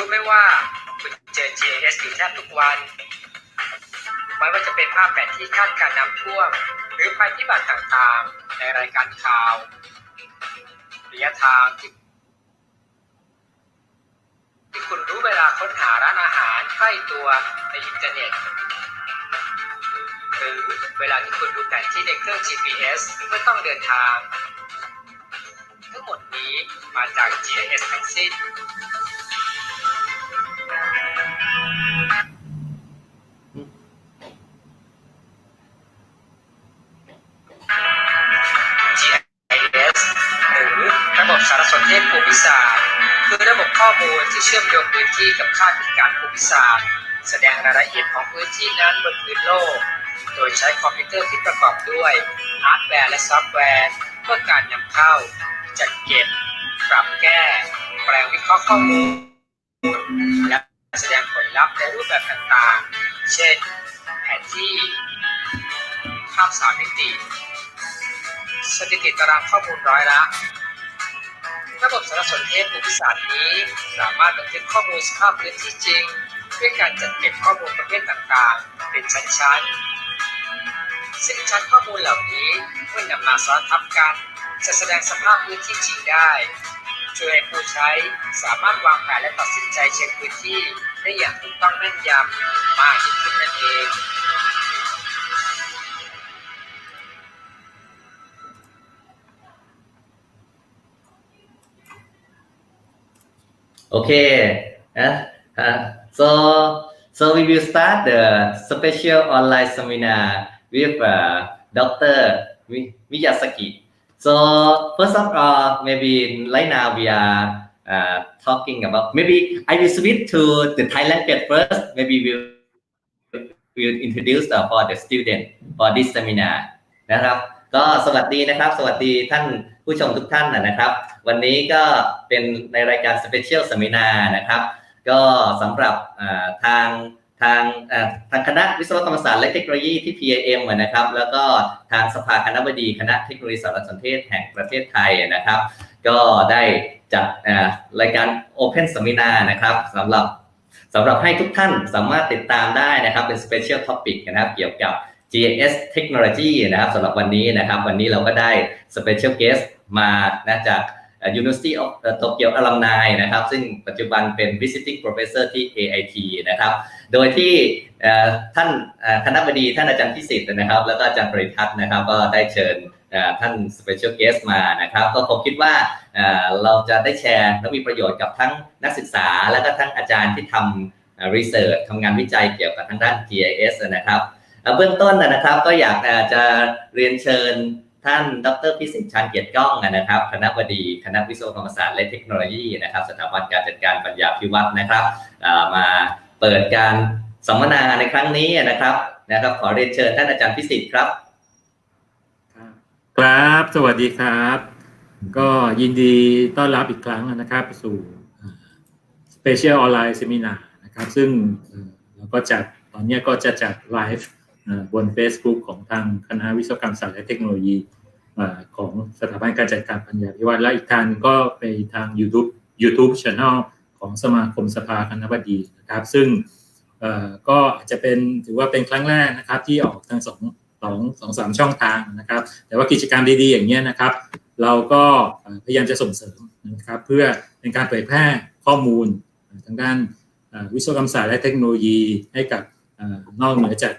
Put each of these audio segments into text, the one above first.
ไหมว่าคุณเจอ GIS อยู่แทบทุกวันไม่ว่าจะเป็นภาพแผนที่คาดการณ์น้ำท่วมหรือภัยพิบัติต่างๆในรายการข่าวระยะทางที่คุณรู้เวลาค้นหาร้านอาหารใกล้ตัวในอินเทอร์เน็ตหรือเวลาที่คุณดูแผนที่ในเครื่อง GPS เมื่อต้องเดินทางทั้งหมดนี้มาจาก GIS ทั้งสิ้น GIS หรือระบบสารสนเทศภูมิศาสตร์คือระบบข้อมูลที่เชื่อมโยงพื้นที่กับค่าพิกัดภูมิศาสตร์แสดงรายละเอียดของพื้นที่นั้นบนพื้นโลกโดยใช้คอมพิวเตอร์ที่ประกอบด้วยฮาร์ดแวร์และซอฟต์แวร์เพื่อการนำเข้าจัดเก็บปรับแก้แปลงวิเคราะห์ข้อมูลและแสดงผลลัพธ์ในรูปแบบต่างๆเช่นแผนที่ภาพ3 มิติสถิติตารางข้อมูลร้อยละระบบสารสนเทศภูมิศาสตร์นี้สามารถบันทึกข้อมูลสภาพพื้นที่จริงด้วยการจัดเก็บข้อมูลประเภทต่างๆเป็นชั้นๆซึ่งชั้นข้อมูลเหล่านี้เมื่อนำมาซ้อนทับกันจะแสดงสภาพพื้นที่จริงได้ช่วยให้ผู้ใช้สามารถวางแผนและตัดสินใจเช็คพื้นที่ได้อย่างถูกต้องแม่นยำมากยิ่งขึ้นนั่นเอง Okay, so we will start the special online seminar with Dr. Miyazaki. So first of all, maybe right now we are talking about, maybe I will switch to the Thai language first. Maybe we'll introduce for the student for this seminar นะครับก็สวัสดีนะครับสวัสดีท่านผู้ชมทุกท่านนะครับวันนี้ก็เป็นในรายการ Special Seminar นะครับก็สำหรับทางคณะวิศวกรรมศาสตร์และเทคโนโลยีที่ PIM นะครับแล้วก็ทางสภาคณบดีคณะเทคโนโลยีสารสนเทศแห่งประเทศไทยนะครับก็ได้จัดรายการ Open Seminar นะครับสำหรับให้ทุกท่านสามารถติดตามได้นะครับเป็น Special Topic นะครับเกี่ยวกับ GIS Technology นะครับสำหรับวันนี้นะครับวันนี้เราก็ได้ Special Guest มาจาก University of Tokyo Alumni นะครับซึ่งปัจจุบันเป็น Visiting Professor ที่ AIT นะครับโดยที่ท่านคณบดีท่านอาจารย์พิสิทธิ์นะครับแล้วก็อาจารย์ปริทัศน์นะครับก็ได้เชิญท่าน Special Guest มานะครับก็ผมคิดว่าเราจะได้แชร์และมีประโยชน์กับทั้งนักศึกษาและก็ทั้งอาจารย์ที่ทำresearch ทำงานวิจัยเกี่ยวกับทางด้าน GIS นะครับเบื้องต้นนะครับก็อยากจะเรียนเชิญท่านดร.พิสิทธิ์ชาญเกียรติก้องนะครับคณบดีคณะวิศวกรรมศาสตร์และเทคโนโลยีนะครับสถาบันการจัดการปัญญาภิวัฒน์นะครับมาเปิดการสัมมนาในครั้งนี้นะครับขอเรียนเชิญท่านอาจารย์พิสิทธิ์ครับครับสวัสดีครับก็ยินดีต้อนรับอีกครั้งนะครับสู่ Special Online Seminar นะครับซึ่งเราก็จัดตอนนี้ก็จะจัดไลฟ์บน Facebook ของทางคณะวิศวกรรมศาสตร์และเทคโนโลยีของสถาบันการจัดการปัญญาภิวัฒน์และอีกทางก็ไปทาง YouTube Channel ของสมาคมสภาคณบดีนะครับซึ่งก็อาจจะเป็นถือว่าเป็นครั้งแรกนะครับที่ออกทั้งสองสามช่องทางนะครับแต่ว่ากิจกรรมดีๆอย่างนี้นะครับเราก็พยายามจะส่งเสริมนะครับเพื่อเป็นการเผยแพร่ข้อมูลทางด้านวิศวกรรมศาสตร์และเทคโนโลยีให้กับนอกเหนือจาก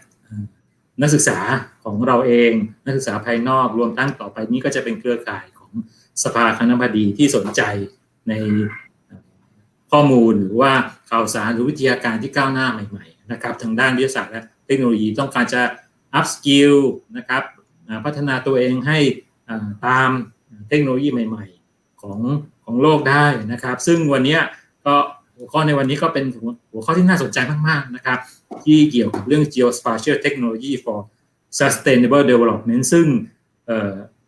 นักศึกษาของเราเองนักศึกษาภายนอกรวมทั้งต่อไปนี้ก็จะเป็นเครือข่ายของสภาคณบดีที่สนใจในข้อมูลหรือว่าข่าวสารหรือวิทยาการที่ก้าวหน้าใหม่ๆนะครับทางด้านวิทยาศาสตร์และเทคโนโลยีต้องการจะอัพสกิลนะครับพัฒนาตัวเองให้ตามเทคโนโลยีใหม่ๆของโลกได้นะครับซึ่งวันนี้ก็หัวข้อในวันนี้ก็เป็นหัวข้อที่น่าสนใจมากๆนะครับที่เกี่ยวกับเรื่อง Geospatial Technology for Sustainable Development ซึ่ง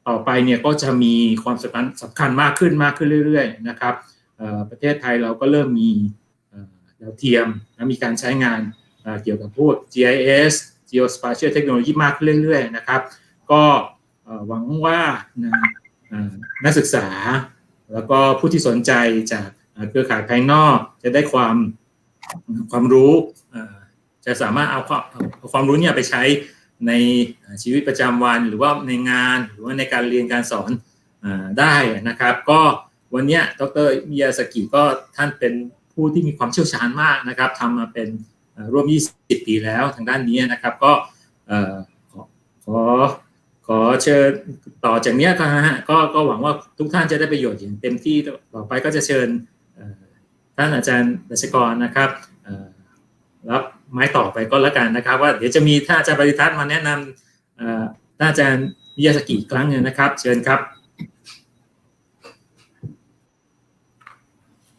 ต่อไปเนี่ยก็จะมีความสำคัญมากขึ้นเรื่อยๆนะครับประเทศไทยเราก็เริ่มมีดาวเทียมและมีการใช้งานเกี่ยวกับพวก GIS Geospatial Technology มากขึ้นเรื่อยๆนะครับก็หวังว่านักศึกษาแล้วก็ผู้ที่สนใจจาก เครือข่ายภายนอกจะได้ความรู้จะสามารถเอาความรู้เนี่ยไปใช้ในชีวิตประจำวันหรือว่าในงานหรือว่าในการเรียนการสอนได้นะครับก็วันนี้ดร.มิยาสกิก็ท่านเป็นผู้ที่มีความเชี่ยวชาญมากนะครับทำมาเป็นร่วม20 ปีแล้วทางด้านนี้นะครับก็ขอเชิญต่อจากนี้ก็หวังว่าทุกท่านจะได้ประโยชน์อย่างเต็มที่ต่อไปก็จะเชิญท่านอาจารย์รัชกรนะครับรับไม้ต่อไปก็แล้วกันนะครับว่าเดี๋ยวจะมีท่านอาจารย์ปริทัศน์มาแนะนำท่านอาจารย์มิยาสกิอีกครั้งนึงนะครับเชิญครับ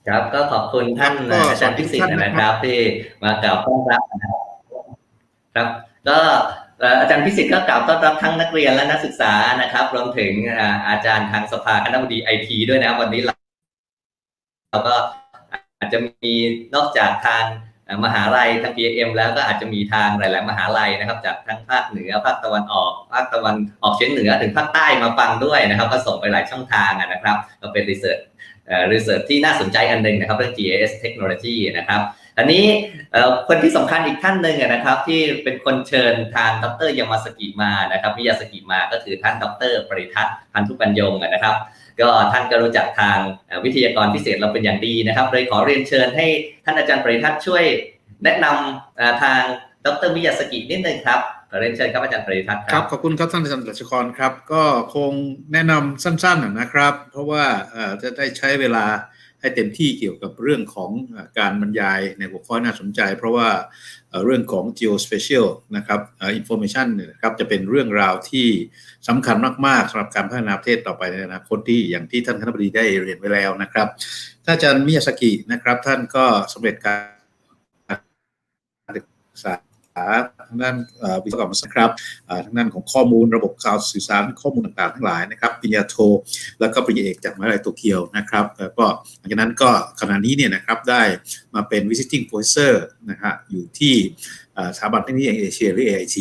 ครับก็ขอบคุณท่านอาจารย์พิสิทธิ์นะครับที่มากล่าวต้อนรับนะครับก็อาจารย์พิสิทธิ์ก็กล่าวต้อนรับทั้งนักเรียนและนักศึกษานะครับรวมถึงอาจารย์ทางสภาคณบดีไอทีด้วยนะครับวันนี้เราก็อาจจะมีนอกจากทางมหาลัยทาง PIM แล้วก็อาจจะมีทางหลายๆมหาลัยนะครับจากทั้งภาคเหนือภาคตะวันออกภาคตะวันออกเฉียงเหนือถึงภาคใต้มาฟังด้วยนะครับก็ส่งไปหลายช่องทางนะครับก็เป็นรีเสิร์ชที่น่าสนใจอันหนึ่งนะครับเรื่อง GIS Technology นะครับอันนี้คนที่สำคัญอีกท่านหนึ่งนะครับที่เป็นคนเชิญทางดร.ยามาสกิมานะครับมิยาสกิมาก็คือท่านดร.ปริทัศน์พันธุปัญยงนะครับก็ท่านก็รู้จักทางวิทยากรพิเศษเราเป็นอย่างดีนะครับเลยขอเรียนเชิญให้ท่านอาจารย์ปริทัศน์ช่วยแนะนำทางดร.มิยาสกินิดนึงครับขอเรียนเชิญครับอาจารย์ปริทัศน์ครับขอบคุณครับท่านอาจารย์รัชกรครับก็คงแนะนำสั้นๆนะครับเพราะว่าจะได้ใช้เวลาให้เต็มที่เกี่ยวกับเรื่องของการบรรยายในหัวข้อน่าสนใจเพราะว่าเรื่องของ Geospatial นะครับInformation นะครับจะเป็นเรื่องราวที่สำคัญมากๆสำหรับการพัฒนาประเทศต่อไปในอนาคตที่อย่างที่ท่านคณบดีได้เรียนไว้แล้วนะครับท่านอาจารย์มิยาสกินะครับท่านก็สำเร็จการศึกษาทางด้านวิศวกรรมศาสตร์ครับทางด้านของข้อมูลระบบข่าวสื่อสารข้อมูลต่างๆทั้งหลายนะครับปริญญาโทแล้วก็ปริญญาเอกจากมหาวิทยาลัยโตเกียวนะครับแล้วก็หลังจากนั้นก็ขณะนี้เนี่ยนะครับได้มาเป็น visiting professor นะฮะอยู่ที่สถาบันเทคโนโลยีแห่งเอเชียหรือ AIT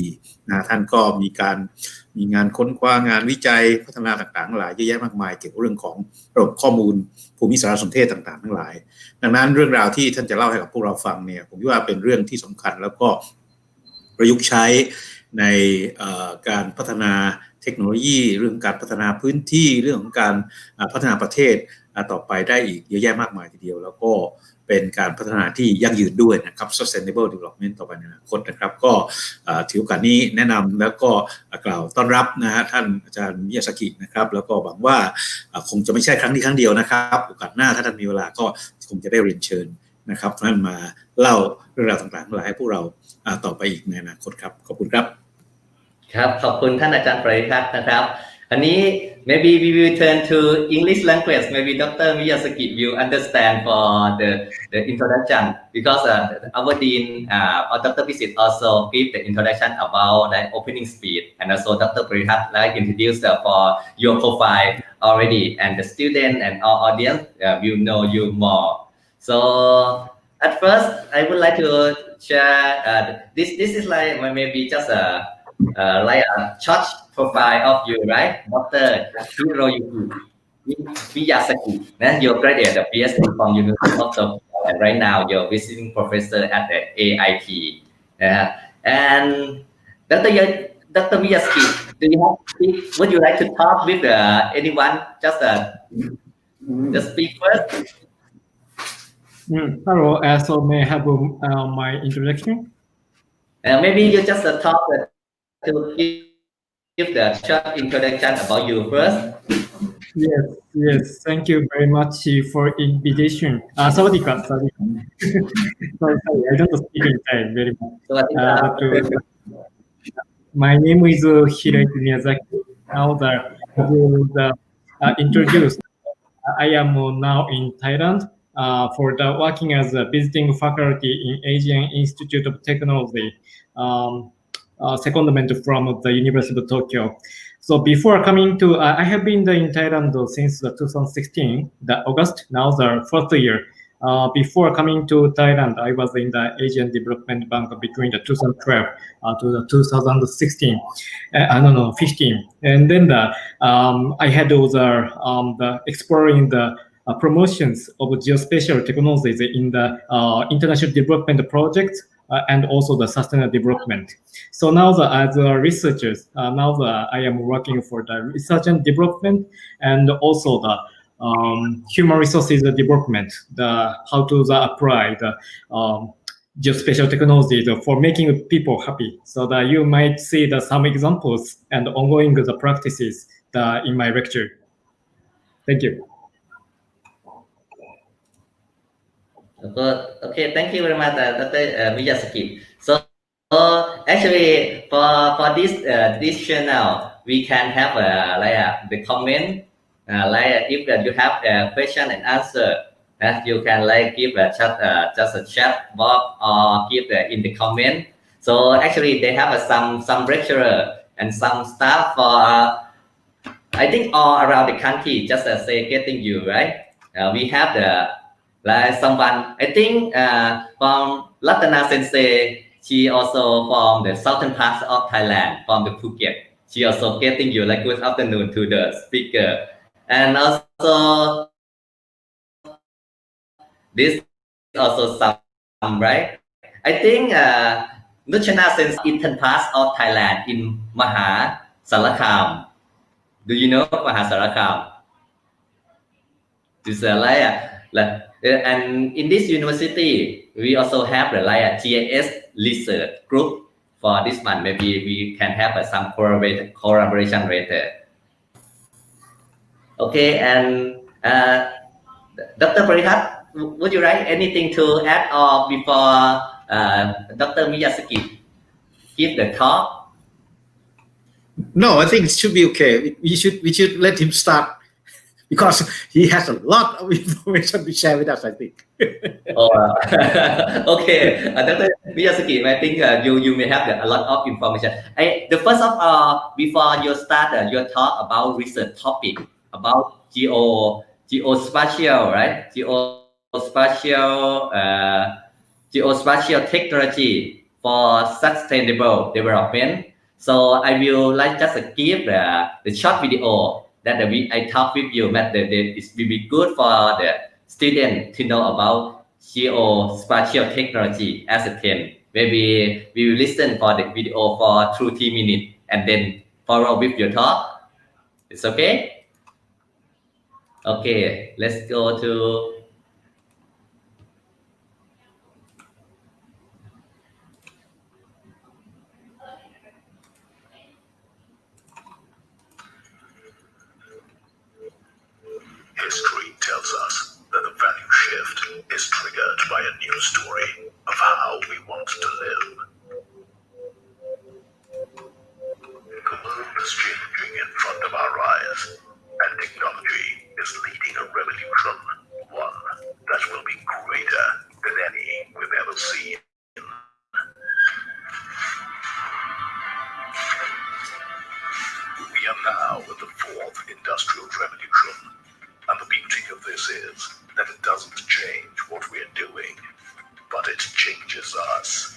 นะท่านก็มีงานค้นคว้างานวิจัยพัฒนาต่างๆทั้งหลายเยอะแยะมากมายเกี่ยวกับเรื่องของระบบข้อมูลภูมิสารสนเทศต่างๆทั้งหลายดังนั้นเรื่องราวที่ท่านจะเล่าให้กับพวกเราฟังเนี่ยผมคิดว่าเป็นเรื่องที่สำคัญแล้วก็ประยุกต์ใช้ในการพัฒนาเทคโนโลยีเรื่องการพัฒนาพื้นที่เรื่องของการพัฒนาประเทศต่อไปได้อีกเยอะแยะมากมายทีเดียวแล้วก็เป็นการพัฒนาที่ยั่งยืนด้วยนะครับ sustainable development ต่อไปในอนาคตนะครับก็ถือโอกาสนี้แนะนำแล้วก็กล่าวต้อนรับนะฮะท่านอาจารย์มิยาสกินะครับแล้วก็หวังว่าคงจะไม่ใช่ครั้งนี้ครั้งเดียวนะครับโอกาสหน้าถ้าท่านมีเวลาก็คงจะได้เรียนเชิญนะครับท่านมาเล่าเรื่องราวต่างๆทั้งหลายให้พวกเราต่อไปอีกในอนาคตครับขอบคุณครับครับขอบคุณท่านอาจารย์ปริทัศน์นะครับอันนี้ maybe we will turn to English language maybe Dr. Miyazaki will understand for the introduction because our dean or Dr. Pisit also give the introduction about the opening speech and also Dr. Paritat like introduced for your profile already and the student and our audience will know you more so at first I would like to share this is like maybe just like a short profile of you, right? Dr.Hiroyuki Miyazaki. You're graduate of PhD from University of Tokyo, and right now you're visiting professor at the AIT. And Dr. Miyazaki, would you like to talk with anyone? Just speak first. Hello. So may I have my introduction? Maybe you just talk to give the short introduction about you first. Yes. Thank you very much for invitation. Sawadika. Sorry, I don't speak in Thai very much. My name is Hiroyuki Miyazaki. Now the introduced. I am now in Thailand for the working as a visiting faculty in Asian Institute of Technology. Secondment from the University of Tokyo. So before coming to, I have been in Thailand since 2016, August, now the first year. Before coming to Thailand, I was in the Asian Development Bank between the 2012 to the 2016, 15. And then I had the exploring the promotions of geospatial technologies in the international development projects and also the sustainable development. So now as researchers, I am working for the research and development and also the human resources development, how to apply the geospatial technology for making people happy. So that you might see some examples and ongoing the practices in my lecture. Thank you. Okay, thank you very much, Dr. Miyazaki. So actually, for this channel, we can have the comment, if you have a question and answer, you can give just a chat box or give in the comment. So actually, they have some lecturer and some staff for I think all around the country, just say getting you right. We have someone, I think from Latana Sensei, she also from the southern part of Thailand, from the Phuket. She also getting you good afternoon to the speaker. And also, this also some, right? I think Nuchana Sensei, eastern part of Thailand in Maha Sarakam. Do you know Maha Sarakam? It's and in this university, we also have a GIS research group for this one. Maybe we can have some collaboration later. Okay, and Dr. Parihat, would you like anything to add or before Dr. Miyazaki give the talk? No, I think it should be okay. We should let him start because he has a lot of information to share with us, I think. Okay, Dr. Miyazaki, I think you may have a lot of information. The first of all, before you start your talk about research topic about geospatial, right? Geospatial technology for sustainable development. So I will just give the short video that I talk with you. That it will be good for the student to know about geospatial technology as a thing. Maybe we will listen for the video for 2-3 minutes and then follow with your talk. It's okay? Okay, let's go to History tells us that the value shift is triggered by a new story of how we want to live. The world is changing in front of our eyes, and technology is leading a revolution, one that will be greater than any we've ever seen. We are now in the fourth industrial revolution. And the beauty of this is that it doesn't change what we're doing, but it changes us.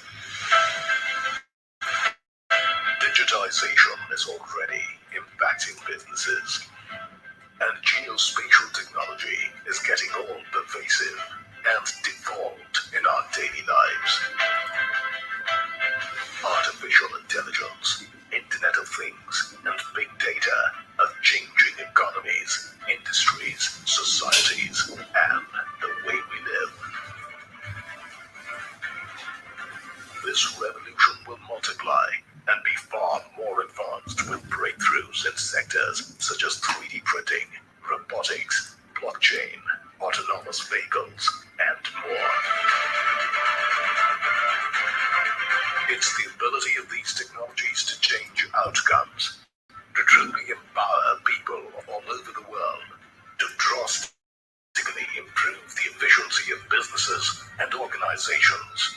Digitization is already impacting businesses, and geospatial technology is getting all pervasive and default in our daily lives. Artificial intelligence, Internet of Things, and big data are changing economies, industries, societies, and the way we live. This revolution will multiply and be far more advanced with breakthroughs in sectors such as 3D printing, robotics, blockchain, autonomous vehicles, and more. It's the ability of these technologies to change outcomes, to truly empower people all over the world, to drastically improve the efficiency of businesses and organizations.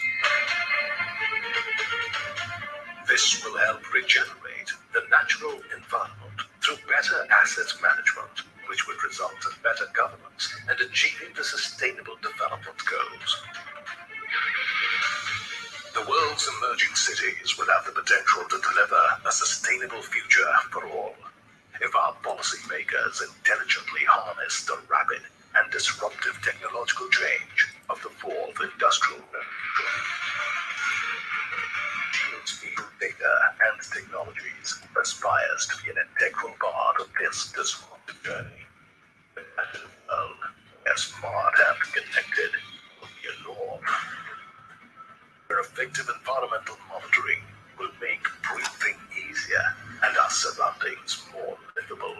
This will help regenerate the natural environment through better asset management, which would result in better governance and achieving the sustainable development goals. The world's emerging cities will have the potential to deliver a sustainable future for all if our policymakers intelligently harness the rapid and and disruptive technological change of the fourth industrial revolution. Geospatial data and technologies aspires to be an integral part of this disruptive journey. The world, as smart and connected, will be a norm. Where effective environmental monitoring will make breathing easier and our surroundings more livable.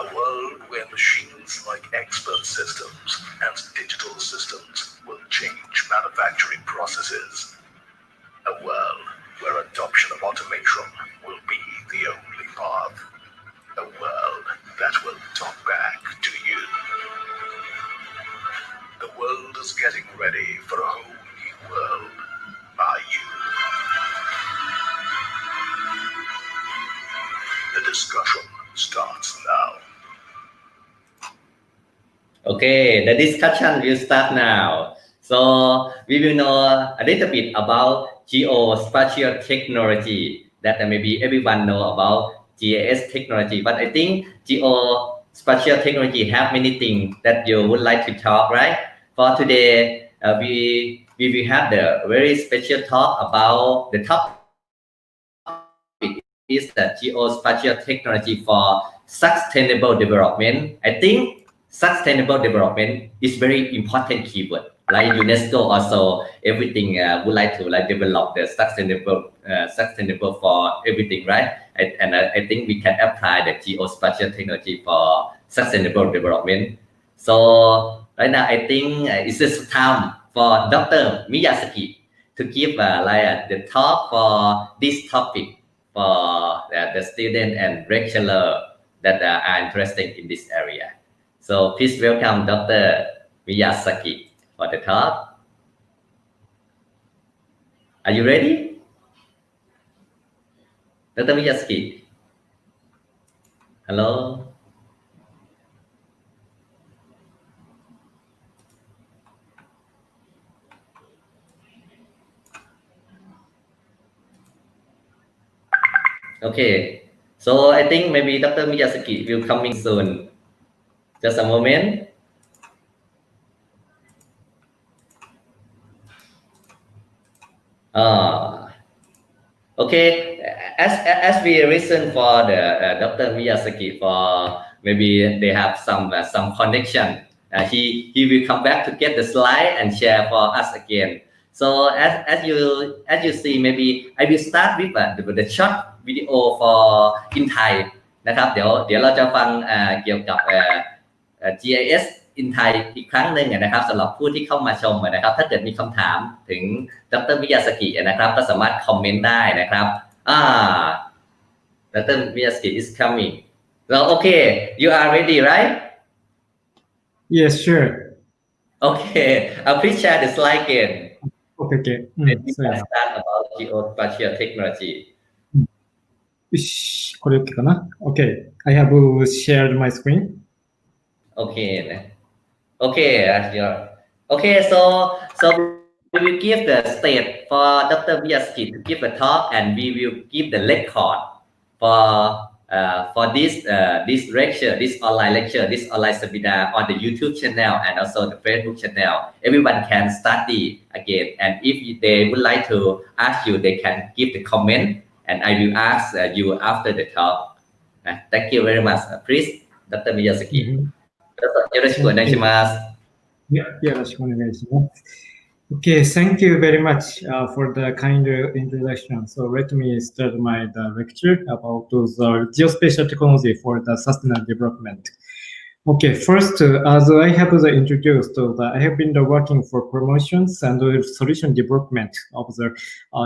A world where machines like expert systems and digital systems will change manufacturing processes. A world where adoption of automation will be the only path. A world that will talk back to you. The world is getting ready for a whole new world. Are you? The discussion starts now. Okay, the discussion will start now. So we will know a little bit about geospatial technology that maybe everyone know about GIS technology, but I think geospatial technology have many things that you would like to talk, right? For today, we will have the very special talk about the topic is the geospatial technology for sustainable development. I think sustainable development is very important keyword. Like UNESCO also, everything would like to develop the sustainable for everything, right? And I think we can apply the geospatial technology for sustainable development. So right now, I think it's just time for Dr. Miyazaki to give the talk for this topic for the student and lecturer that are interested in this area. So please welcome Dr. Miyazaki for the talk. Are you ready? Dr. Miyazaki. Hello. Okay. So I think maybe Dr. Miyazaki will coming soon. Just a moment. Okay, as we listen for the Dr. Miyazaki, for maybe they have some connection. He will come back to get the slide and share for us again. So as you see, maybe I will start with the short video for in Thai นะครับเดี๋ยวเราจะฟังเกี่ยวกับGIS in Thai อีกครั้งหนึ่งนะครับสำหรับผู้ที่เข้ามาชมนะครับถ้าเกิดมีคำถามถึงดร.มิยาสกินะครับก็สามารถคอมเมนต์ได้นะครับDr. Miyazaki is coming. So okay, you are ready, right? Yes, sure. Okay, please share the slide again. Okay. Let's start about geospatial technology. よし、これ OK かな ?Okay, I have shared my screen. Okay. So we will give the stage for Dr. Miyazaki to give a talk, and we will give the record for this lecture, this online lecture, this online seminar on the YouTube channel and also the Facebook channel. Everyone can study again, and if they would like to ask you, they can give the comment, and I will ask you after the talk. Thank you very much. Please, Dr. Miyazaki. よろしくお願いします。よろしくお願いします。Okay, thank you very much for the kind introduction. So let me start my lecture about the geospatial technology for the sustainable development. Okay, first, as I have introduced, I have been working for promotions and solution development of the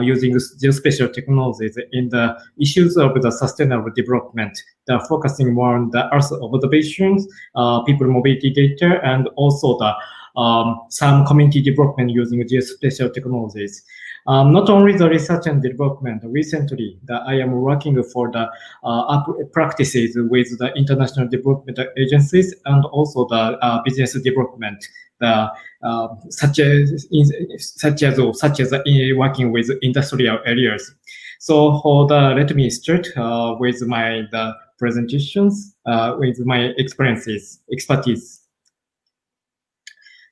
using geospatial technologies in the issues of the sustainable development, focusing more on the Earth observations, people mobility data, and also the some community development using geospatial technologies. Not only the research and development, recently I am working for the practices with the international development agencies and also the business development, such as working with industrial areas. So let me start with my presentations with my expertise.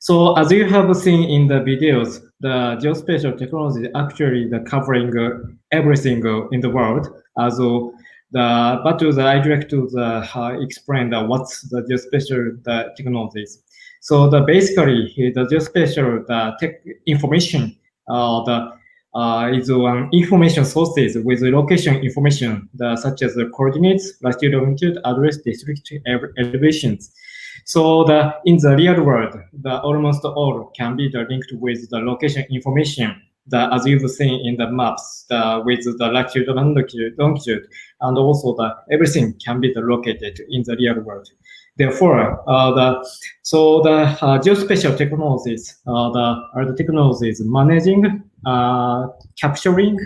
So as you have seen in the videos, the geospatial technology actually covering everything in the world. But I'd like to explain what's the geospatial technologies. So basically the geospatial information is information sources with location information such as the coordinates, latitude, longitude, address, district, elevations. So in the real world, almost all can be linked with the location information as you've seen in the maps with the latitude, longitude, and also everything can be located in the real world. Therefore, geospatial technologies are the technologies managing, capturing,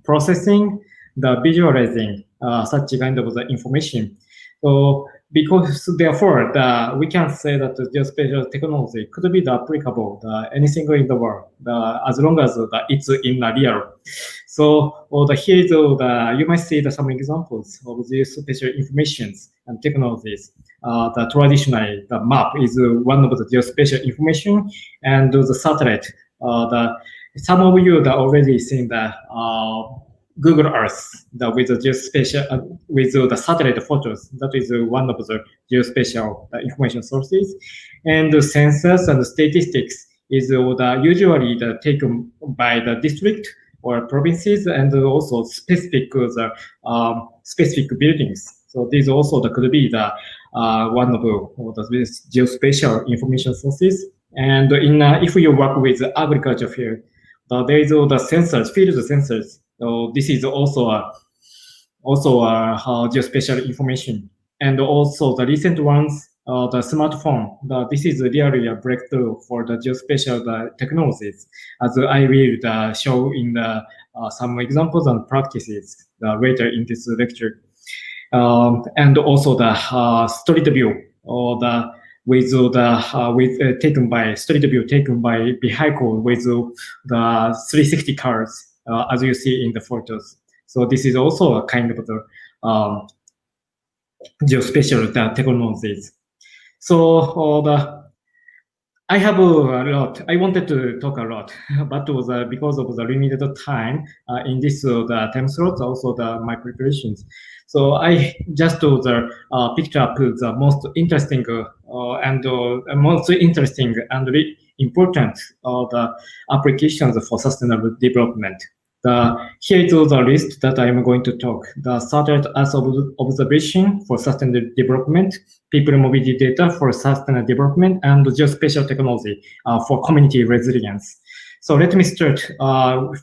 processing, visualizing such kind of the information. So because therefore we can say that the geospatial technology could be applicable anything in the world as long as it's in the real. So here you might see some examples of geospatial informations and technologies. Traditionally the map is one of the geospatial information, and the satellite. Some of you already seen the Google Earth with the geospatial with the satellite photos. That is one of the geospatial information sources, and the sensors and the statistics is usually taken by the district or provinces, and also specific specific buildings. So these also could be one of the geospatial information sources. And if you work with the agriculture field, there is the sensors, field sensors. So this is also geospatial information, and also the recent ones, the smartphone. This is really a breakthrough for the geospatial technologies, as I will show in some examples and practices later in this lecture. And also the street view, or taken by street view taken by vehicle with the 360 cars. As you see in the photos. So this is also a kind of the geospatial technologies. So I have a lot. I wanted to talk a lot, but because of the limited time in this time slot, also my preparations. So I just picked up the most interesting and important the applications for sustainable development. Here is the list that I am going to talk. The satellite Earth observation for sustainable development, people mobility data for sustainable development, and geospatial technology for community resilience. So let me start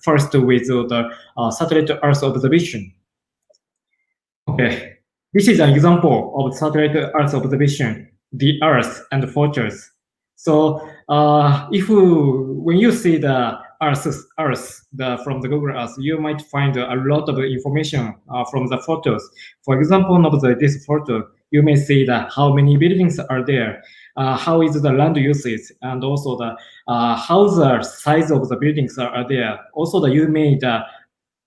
first with the satellite Earth observation. Okay, this is an example of satellite Earth observation, the Earth and the photos. So when you see the Earth from the Google Earth, you might find a lot of information from the photos. For example, of this photo, you may see how many buildings are there, how is the land usage, and also how the size of the buildings are there. Also, you may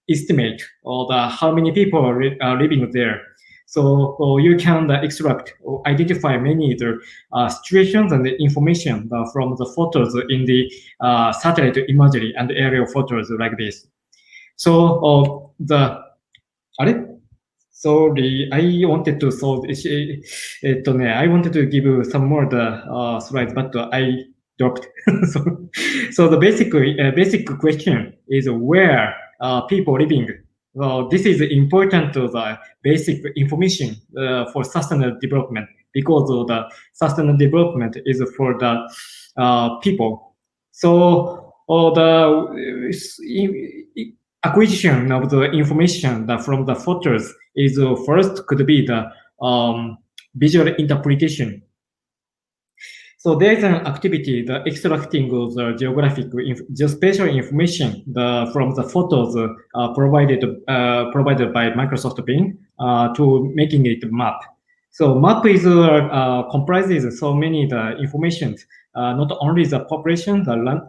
estimate how many people are living there. So you can extract or identify many situations and the information from the photos in the satellite imagery and aerial photos like this. So sorry, I wanted to give you some more slides, but I dropped. So the basic question is where people living. Well, this is important to the basic information for sustainable development, because the sustainable development is for the people. So the acquisition of the information from the photos is first could be the visual interpretation. So there is an activity, the extracting of the geospatial information from the photos provided by Microsoft Bing to making it map. So map is comprises so many information, not only the population, the land,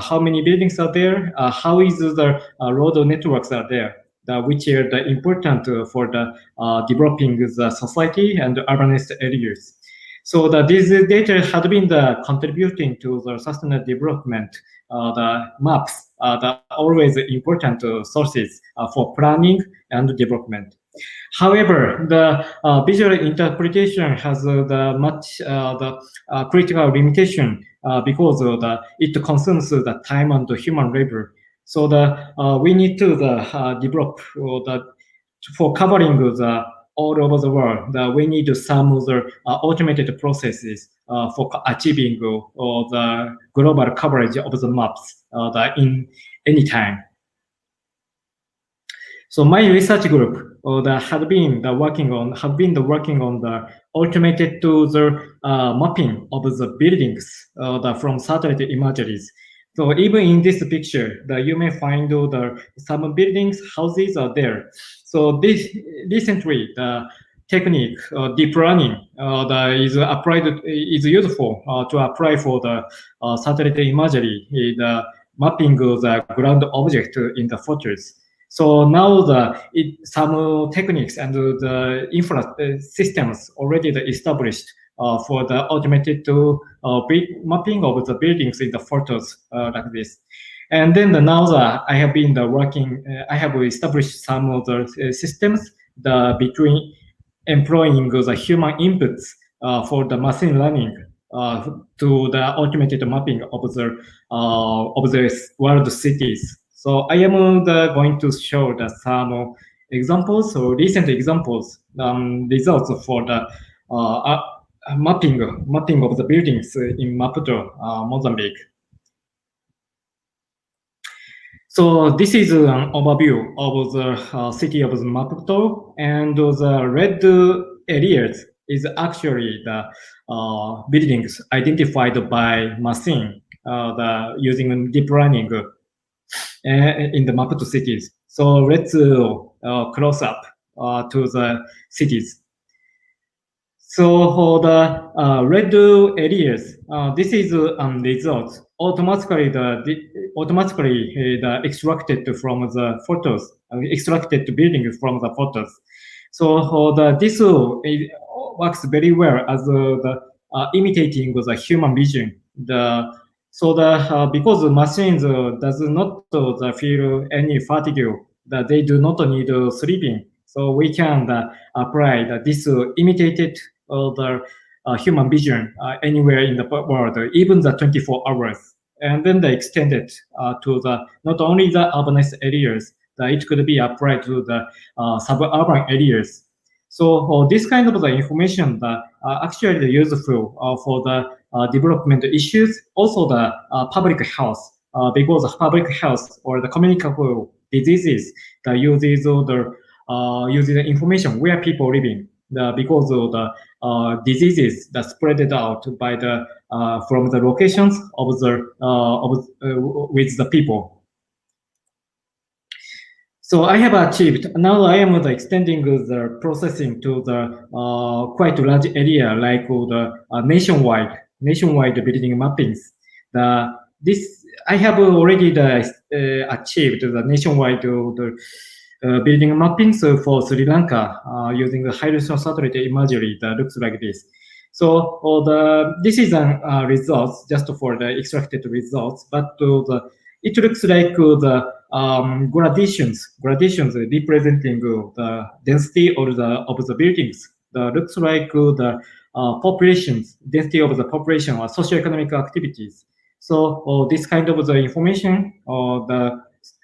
how many buildings are there, how is the road networks are there. which are important for the developing the society and urbanist areas. So these data had been contributing to the sustainable development. The maps are always important sources for planning and development. However, the visual interpretation has the critical limitation because it consumes the time and the human labor. So we need to develop for covering all over the world. We need some other automated processes for achieving the global coverage of the maps in any time. So my research group have been working on the automated to the mapping of the buildings from satellite imageries. So even in this picture, you may find some buildings, houses are there. So recently, the technique deep learning is useful to apply for the satellite imagery, the mapping of the ground object in the photos. So now some techniques and the infra systems already established for the automated mapping of the buildings in the photos like this. And then now I have been working, I have established some of the systems between employing the human inputs for the machine learning to the automated mapping of the world cities. So I am going to show some examples or recent examples, results for the mapping of the buildings in Maputo, Mozambique. So this is an overview of the city of Maputo, and the red areas is actually the buildings identified by machine using deep learning in the Maputo cities. So let's close up to the cities. So for the red areas, this is results automatically extracted from the photos, extracted buildings from the photos. So this works very well as imitating the human vision. Because the machines does not feel any fatigue, that they do not need sleeping. So we can apply this imitated the human vision anywhere in the world, even the 24 hours. And then they extend it to not only the urbanized areas, it could be applied to the suburban areas. So this kind of the information actually useful for the development issues, also the public health, because public health or the communicable diseases that uses the information where people living, because of the diseases that spread out by from the locations of with the people. So I have achieved, now I am extending the processing to the quite large area, like the nationwide building mappings. I have already achieved the nationwide building mappings for Sri Lanka using the high-resolution satellite imagery that looks like this. So this is results just for the extracted results, but it looks like the gradations representing the density of the buildings. Looks like the density of the population or socioeconomic activities. So this kind of the information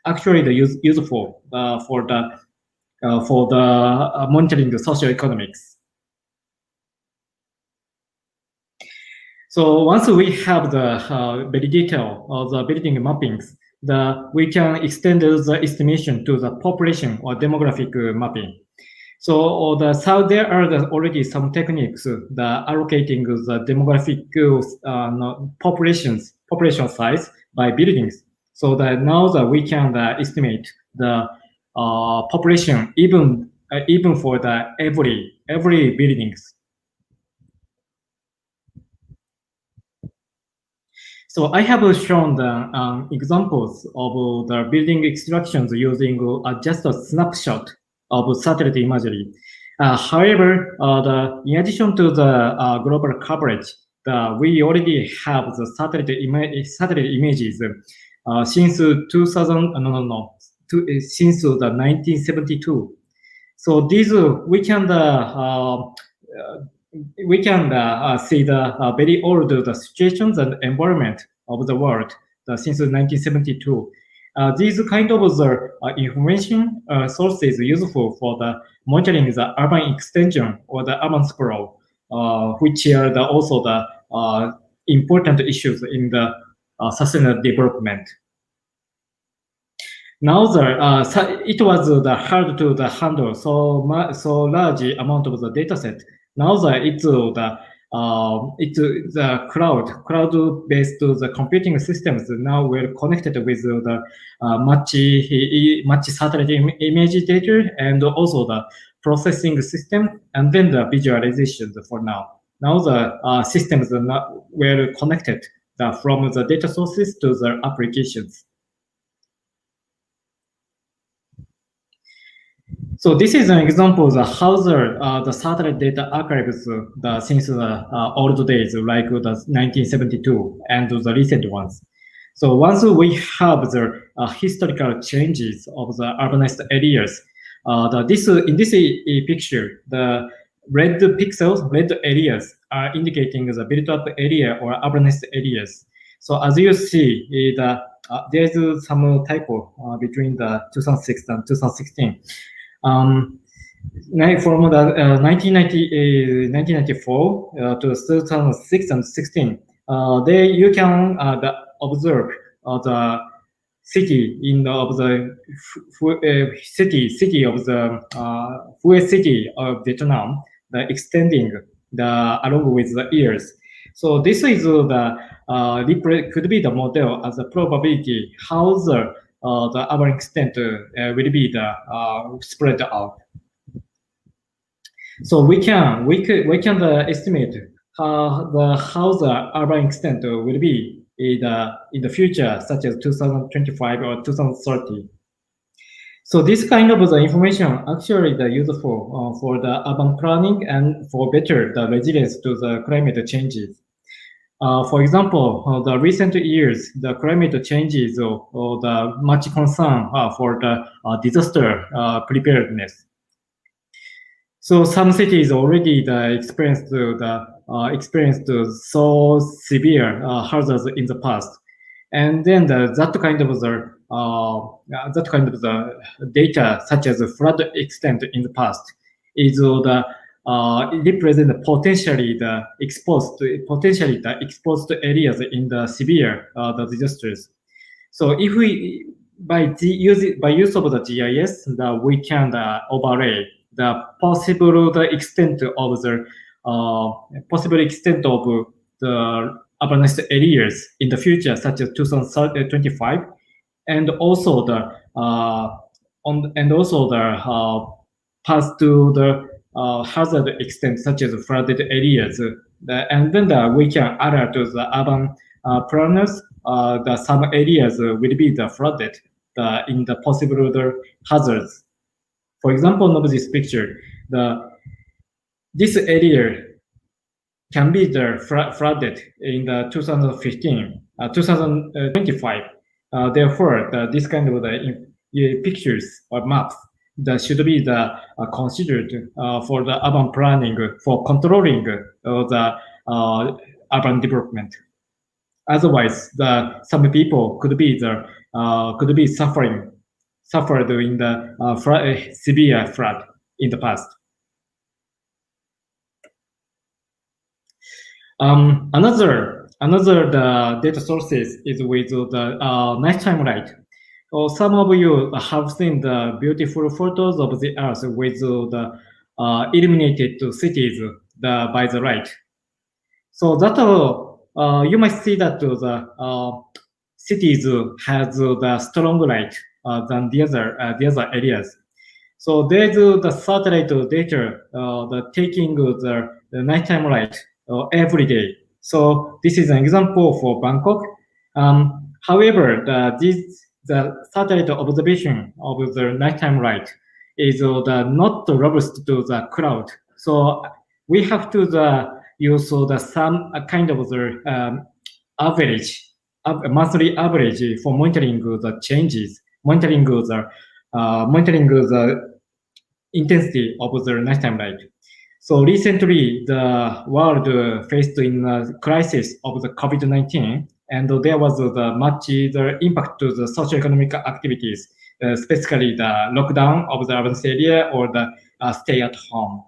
actually useful for the monitoring the socioeconomics. So once we have the very detail of the building mappings, we can extend the estimation to the population or demographic mapping. So there are already some techniques allocating the demographic population size by buildings. So now we can estimate the population even for every buildings. So I have shown the examples of the building extractions using just a snapshot of satellite imagery. However, in addition to the global coverage, we already have the satellite images since 2000. Since the 1972. So these we can see the very old the situations and environment of the world since 1972. These kind of the information sources useful for the monitoring the urban extension or the urban sprawl, which are also the important issues in the sustainable development. Now it was hard to handle so large amount of the data set. Now it's the cloud-based the computing systems now we're connected with the much satellite image data and also the processing system and then the visualizations for now. Now the systems were connected from the data sources to the applications. So this is an example of how the satellite data archives since the old days, like the 1972 and the recent ones. So once we have the historical changes of the urbanized areas, in this picture, the red pixels, red areas are indicating the built-up area or urbanized areas. So as you see, there's some typo between the 2006 and 2016. From the 1994 to 2006 and 16, there you can observe the city of the city of the Hue city of Vietnam, extending along with the years. So this is could be the model as a probability how the urban extent will be spread out. So we can estimate how the urban extent will be in the future, such as 2025 or 2030. So this kind of the information actually useful for the urban planning and for better the resilience to the climate changes. For example, the recent years, the climate changes or the much concern for the disaster preparedness. So some cities already experienced so severe hazards in the past, and then that kind of the data, such as the flood extent in the past, is represent potentially the exposed areas in the severe the disasters. So if we by use of the GIS, we can overlay the possible extent of the urbanized areas in the future, such as 2025, and also the path to the hazard extent, such as flooded areas, and then we can alert to the urban planners. Some areas will be flooded in the possible hazards. For example, of this picture, this area can be flooded in the 2025. Therefore, this kind of pictures or maps that should be considered for the urban planning for controlling the urban development. Otherwise, some people could be suffered in the severe flood in the past. Another data sources is with the nighttime light. Some of you have seen the beautiful photos of the Earth with the illuminated cities by the light. So that you might see that the cities has the strong light than the other areas. So there's the satellite data taking the nighttime light every day. So this is an example for Bangkok, However, the satellite observation of the nighttime light is not robust to the cloud. So we have to use some kind of the average, monthly average for monitoring the changes, monitoring the intensity of the nighttime light. So recently, the world faced in a crisis of the COVID-19, and there was the impact to the socio-economic activities, specifically the lockdown of the urban area or the stay at home.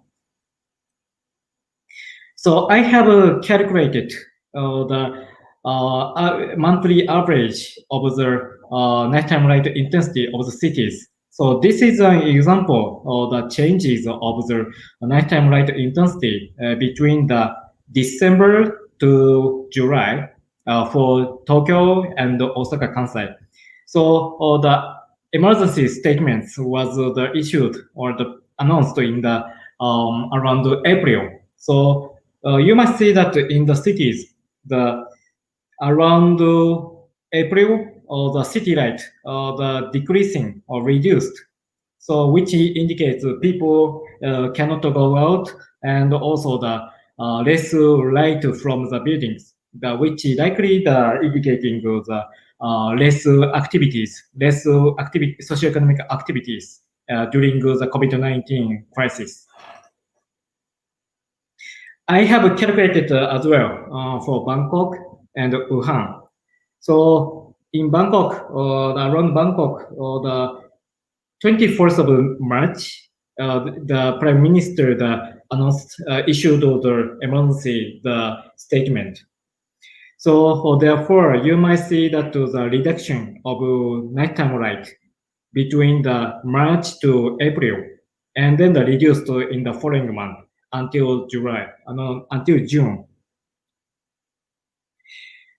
So I have calculated the monthly average of the nighttime light intensity of the cities. So this is an example of the changes of the nighttime light intensity between the December to July for Tokyo and Osaka, Kansai. So the emergency statements was issued or announced in the around April. So you must see that in the cities, the around April, the city light, the decreasing or reduced. So which indicates people cannot go out, and also the less light from the buildings, which likely indicating the less activities, less socioeconomic activities during the COVID-19 crisis. I have calculated as well for Bangkok and Wuhan. So in Bangkok, around Bangkok, the 24th of March, the Prime Minister announced, issued the emergency statement. So therefore, you might see that the reduction of nighttime light between the March to April, and then the reduced in the following month until July, until June.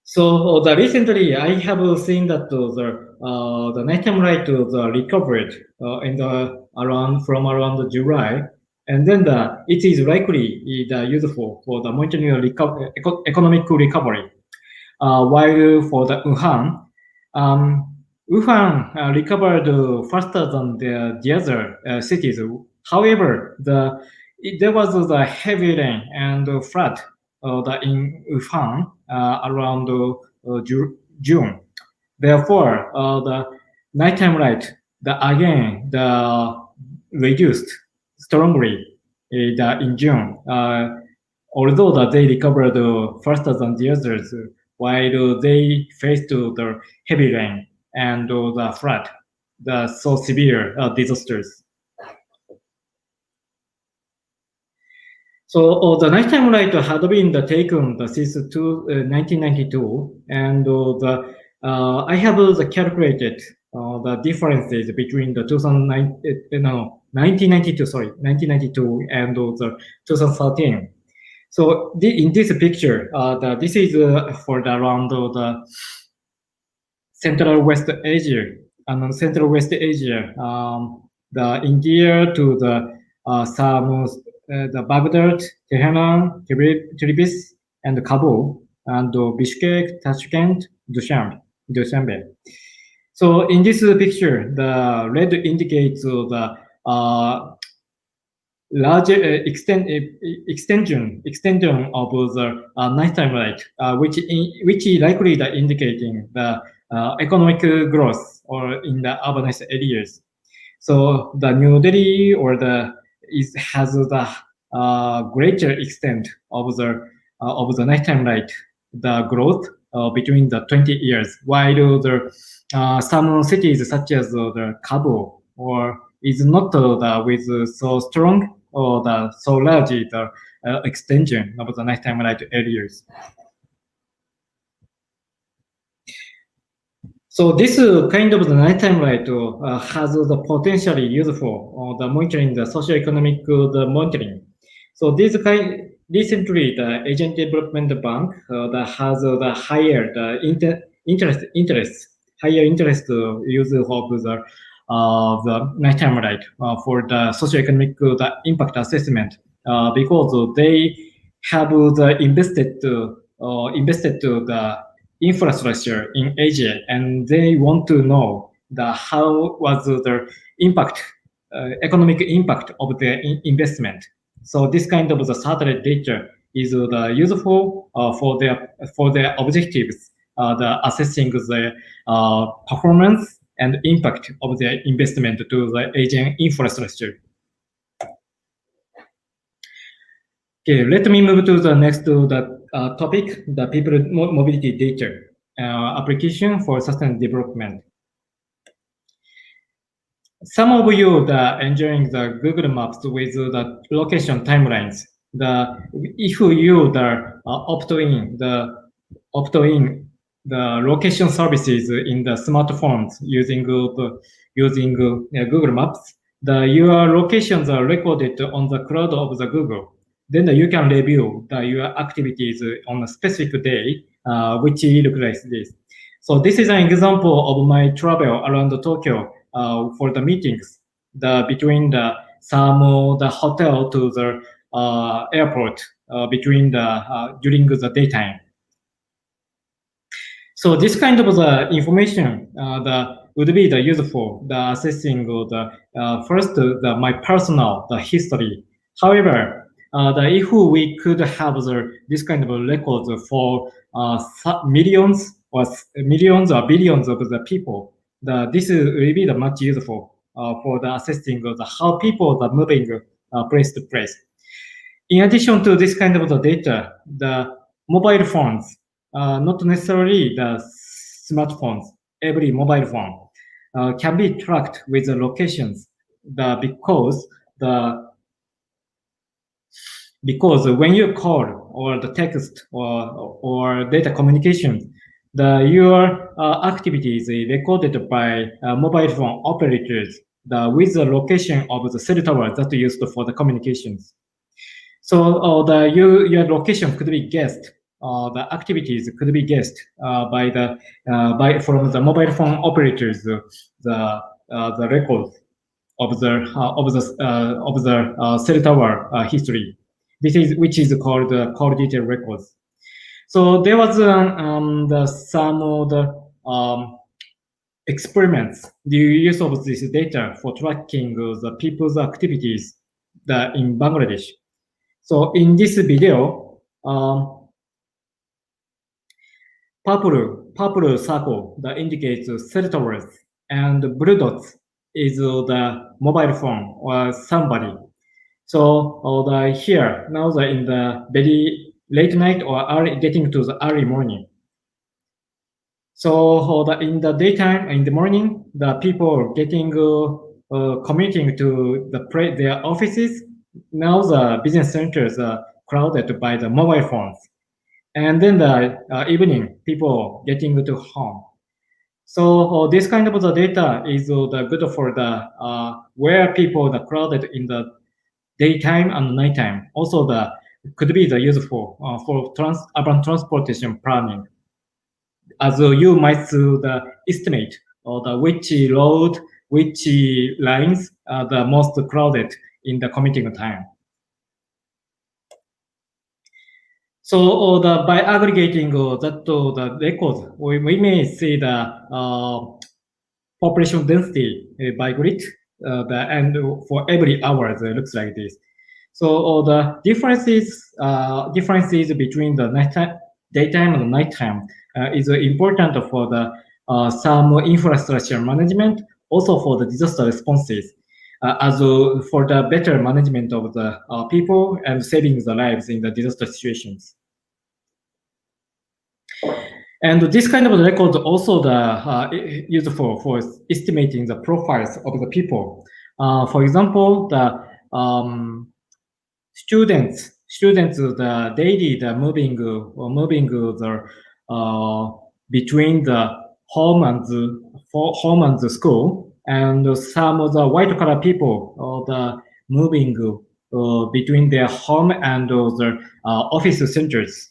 So recently, I have seen that the nighttime light recovered from around July, and then it is likely useful for the monitoring economic recovery. While for the Wuhan recovered faster than the other cities. However, there was the heavy rain and flood in Wuhan around June. Therefore, the nighttime light again reduced strongly in June. Although they recovered faster than the others, while they faced the heavy rain and the flood, the so severe disasters. So the nighttime light had been taken since 1992, and I have calculated the differences between the 1992 and the 2013. So in this picture, this is for around the Central West Asia, and Central West Asia, the India to the the Baghdad, Tehran, Tbilisi, and Kabul, and Bishkek, Tashkent, Dushanbe. So in this picture, the red indicates the larger extension of the nighttime light, which is likely indicating the economic growth or in the urbanized areas. So the New Delhi or has the greater extent of the nighttime light, the growth between the 20 years, while some cities such as the Kabul or is not with so strong or so large extension of the nighttime light areas. So this kind of the nighttime light has the potentially useful the monitoring the socioeconomic monitoring. So this recently the Asian Development Bank has the higher higher interest use of the nighttime light for the socioeconomic impact assessment because they have invested the infrastructure in Asia, and they want to know how was the impact, economic impact of their investment. So this kind of the satellite data is useful for their objectives, the assessing the performance and impact of their investment to the Asian infrastructure. Okay, let me move to the next topic, the people mobility data application for sustainable development. Some of you are enjoying the Google Maps with the location timelines. If you opt in the location services in the smartphones using Google Maps, your locations are recorded on the cloud of the Google. Then you can review your activities on a specific day, which look like this. So this is an example of my travel around Tokyo for the meetings, between the hotel to the airport, during the daytime. So this kind of the information would be useful, assessing first my personal history. However, if we could have this kind of records for millions or billions of the people, this will be much useful for the assessing how people are moving place to place. In addition to this kind of the data, the mobile phones, not necessarily the smartphones, every mobile phone can be tracked with the locations, because when you call or the text or data communication, your activities is recorded by mobile phone operators with the location of the cell tower that used for the communications. So your location could be guessed. The activities could be guessed from the mobile phone operators. The records of the cell tower history. Which is called call detail records. So there was some of the experiments, the use of this data for tracking the people's activities in Bangladesh. So in this video, purple circle that indicates cell towers, and blue dots is the mobile phone or somebody. So here now in the very late night or getting to the early morning. So in the daytime, in the morning, the people getting commuting to their offices. Now the business centers are crowded by the mobile phones, and then the evening, people getting to home. So this kind of the data is good for the where people are crowded in the daytime and nighttime. Also, could be useful for urban transportation planning, as you might estimate which road, which lines are the most crowded in the commuting time. So by aggregating the records, we may see the population density by grid, and for every hour it looks like this. So the differences between the daytime and nighttime is important for the some infrastructure management, also for the disaster responses, as for the better management of the people and saving the lives in the disaster situations. And this kind of record also useful for estimating the profiles of the people. For example, the students the daily moving between the home and the school, and some of the white collar people the moving between their home and the office centers.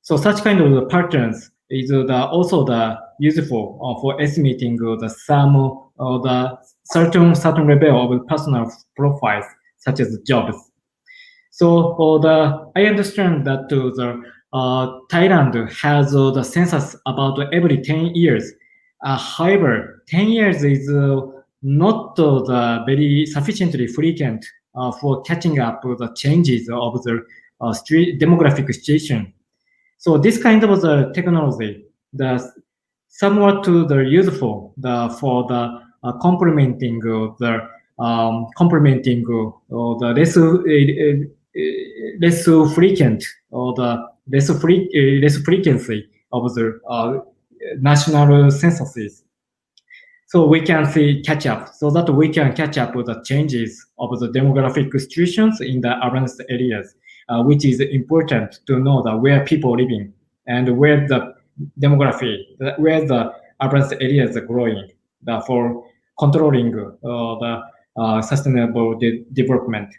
So such kind of patterns is also useful for estimating the certain level of personal profiles, such as jobs. So I understand that the Thailand has the census about every 10 years. However, 10 years is not the very sufficiently frequent for catching up the changes of the demographic situation. So this kind of the technology, the somewhat to the useful for the complementing the less frequent or the less frequency of the national censuses. So we can see catch up, so that we can catch up with the changes of the demographic situations in the urban areas, which is important to know that where people are living and where the demography, where the urban areas are growing, for controlling the sustainable development.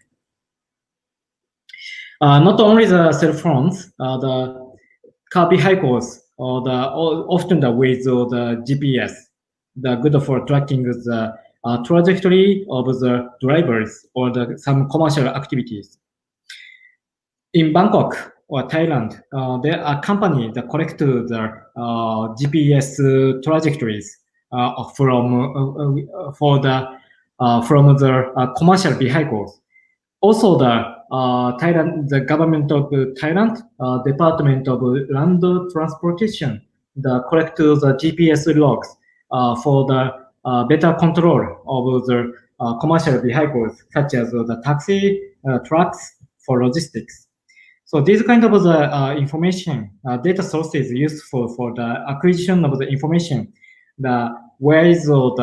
Not only the cell phones, the car vehicles, often with the GPS, the good for tracking the trajectory of the drivers or some commercial activities. In Bangkok or Thailand, there are companies that collect the GPS trajectories from the commercial vehicles. Also, the government of Thailand, Department of Land Transportation, collect the GPS logs for the better control of the commercial vehicles, such as the taxi, trucks for logistics. So these kind of the information, data sources useful for the acquisition of the information. Where is in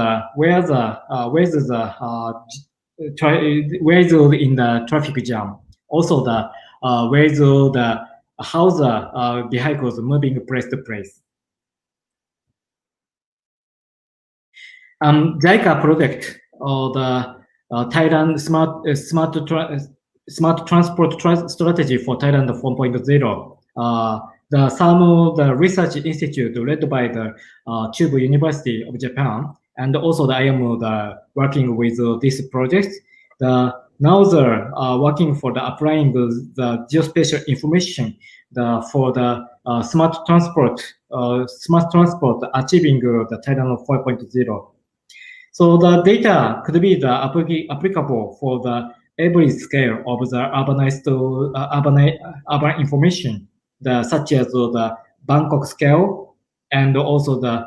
the traffic jam? Also where is how the vehicles moving place to place. JICA project, the Thailand smart transport strategy for Thailand 4.0. The research institute led by the Chubu University of Japan, and also I am working with this project. Now they're working for the applying the geospatial information for the smart transport achieving the Thailand 4.0. So the data could be applicable for the every scale of the urban information, such as the Bangkok scale, and also the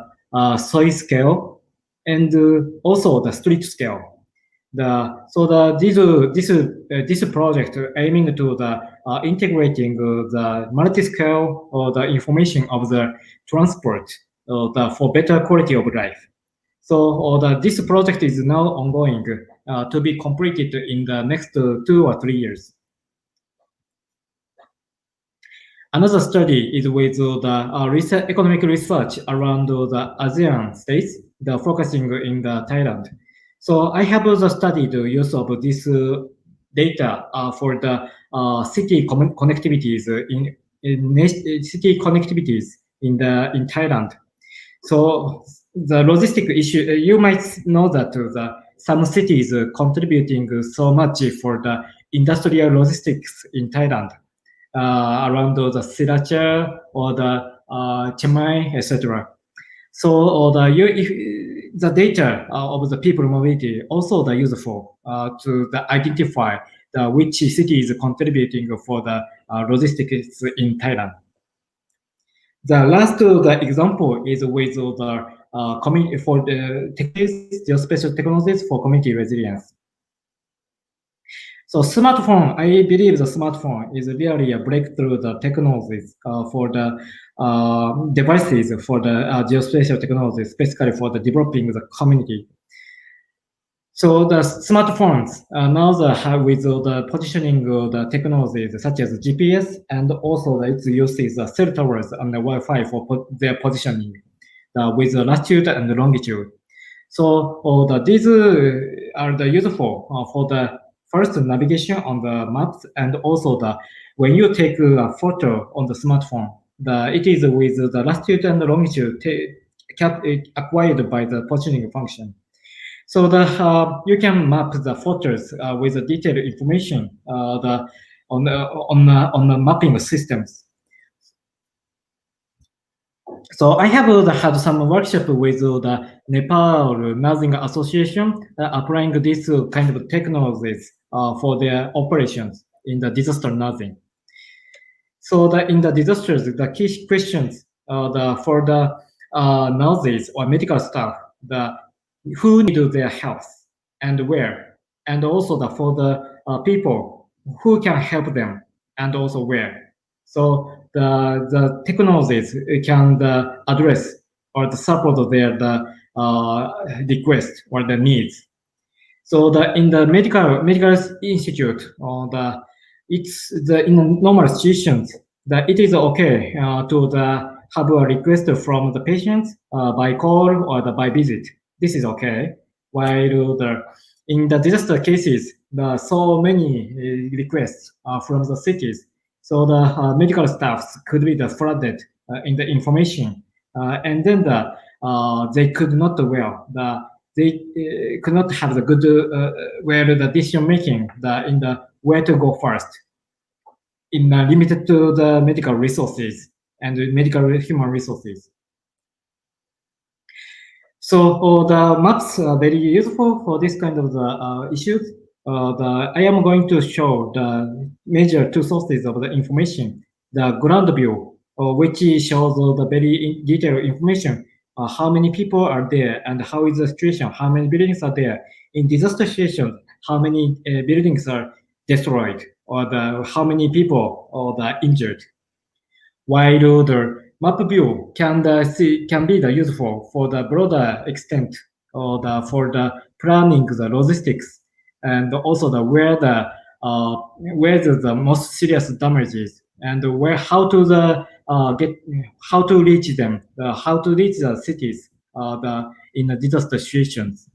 soil scale, and also the street scale. This project aiming to the integrating the multi-scale or the information of the transport for better quality of life. So this project is now ongoing to be completed in the next 2 or 3 years. Another study is with the economic research around the ASEAN states, focusing in the Thailand. So I have also studied the use of this data for the city connectivities in Thailand. So the logistic issue, you might know that some cities contributing so much for the industrial logistics in Thailand, around the Sriracha or the Chiang Mai, etc. So the data of the people mobility also useful to identify which city is contributing for the logistics in Thailand. The last example is with the for the geospatial technologies for community resilience. So smartphone, I believe the smartphone is really a breakthrough the technologies for the devices for the geospatial technology, especially for the developing the community. So the smartphones now with the positioning the technologies such as GPS, and also its uses cell towers and the Wi-Fi for their positioning with the latitude and the longitude. So these are the useful for the first navigation on the maps, and also when you take a photo on the smartphone, it is with the latitude and the longitude acquired by the positioning function. So you can map the photos with the detailed information on the mapping systems. So I have had some workshop with the Nepal Nursing Association applying this kind of technologies for their operations in the disaster nursing. So in the disasters, the key questions for the nurses or medical staff, who need their health and where, and also for the people who can help them and also where. So the technologies can address or support their request or the needs. So in the medical institute, in normal situations that it is okay to have a request from the patients by call or by visit. This is okay. While in the disaster cases, so many requests from the cities, so the medical staffs could be flooded in the information, and then they could not they could not have the good where the decision making in the where to go first, limited to the medical resources and medical human resources. So the maps are very useful for this kind of issues. I am going to show the major two sources of the information. The ground view, which shows the very detailed information, how many people are there and how is the situation, how many buildings are there. In disaster situations, how many buildings are destroyed or how many people are injured. While the map view can be useful for the broader extent or for the planning the logistics and also where the most serious damage is and how to reach them, how to reach the cities in the disaster situations.